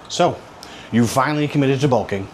So, you finally committed to bulking.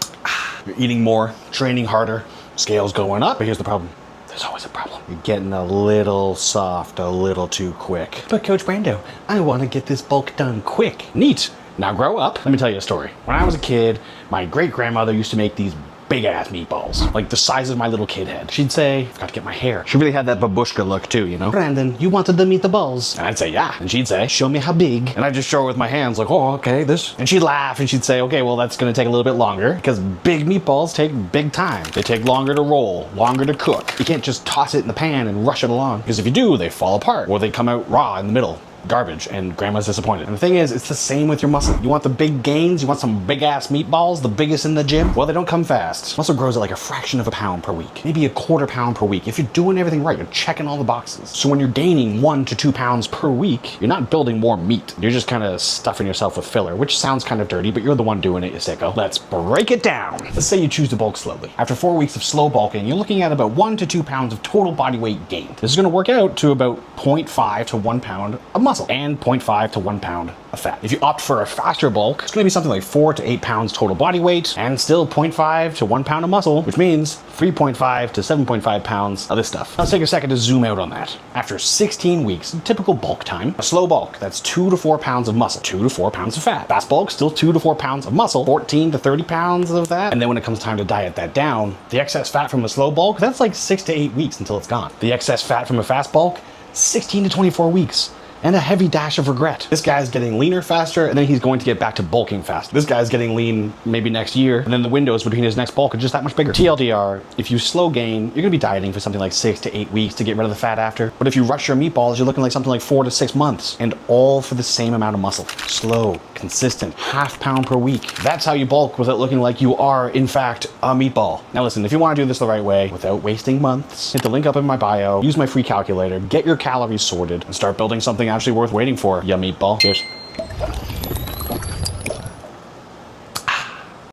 You're eating more, training harder, scales going up, but here's the problem. There's always a problem. You're getting a little soft, a little too quick. But Coach Brando, I want to get this bulk done quick. Neat. Now grow up. Let me tell you a story. When I was a kid, my great-grandmother used to make these big-ass meatballs, like the size of my little kid head. She'd say, I've got to get my hair. She really had that babushka look too, you know? Brandon, you wanted the meatballs. And I'd say, yeah. And she'd say, show me how big. And I'd just show her with my hands, like, oh, okay, this. And she'd laugh and she'd say, okay, well, that's gonna take a little bit longer because big meatballs take big time. They take longer to roll, longer to cook. You can't just toss it in the pan and rush it along, because if you do, they fall apart or they come out raw in the middle. Garbage, and grandma's disappointed. And the thing is, it's the same with your muscle. You want the big gains, you want some big ass meatballs, the biggest in the gym? Well, they don't come fast. Muscle grows at like a fraction of a pound per week, maybe a quarter pound per week. If you're doing everything right, you're checking all the boxes. So when you're gaining 1 to 2 pounds per week, you're not building more meat. You're just kind of stuffing yourself with filler, which sounds kind of dirty, but you're the one doing it, you sicko. Let's break it down. Let's say you choose to bulk slowly. After 4 weeks of slow bulking, you're looking at about 1 to 2 pounds of total body weight gain. This is gonna work out to about 0.5 to 1 pound of muscle and 0.5 to 1 pound of fat. If you opt for a faster bulk, it's gonna be something like 4 to 8 pounds total body weight and still 0.5 to 1 pound of muscle, which means 3.5 to 7.5 pounds of this stuff. Let's take a second to zoom out on that. After 16 weeks, typical bulk time, a slow bulk, that's 2 to 4 pounds of muscle, 2 to 4 pounds of fat. Fast bulk, still 2 to 4 pounds of muscle, 14 to 30 pounds of that. And then when it comes time to diet that down, the excess fat from a slow bulk, that's like 6 to 8 weeks until it's gone. The excess fat from a fast bulk, 16 to 24 weeks. And a heavy dash of regret. This guy's getting leaner faster, and then he's going to get back to bulking faster. This guy's getting lean maybe next year, and then the windows between his next bulk are just that much bigger. TLDR, if you slow gain, you're gonna be dieting for something like 6 to 8 weeks to get rid of the fat after. But if you rush your meatballs, you're looking like something like 4 to 6 months, and all for the same amount of muscle. Slow, consistent, half pound per week. That's how you bulk without looking like you are, in fact, a meatball. Now listen, if you wanna do this the right way, without wasting months, hit the link up in my bio, use my free calculator, get your calories sorted, and start building something actually worth waiting for, ya meatball. Cheers.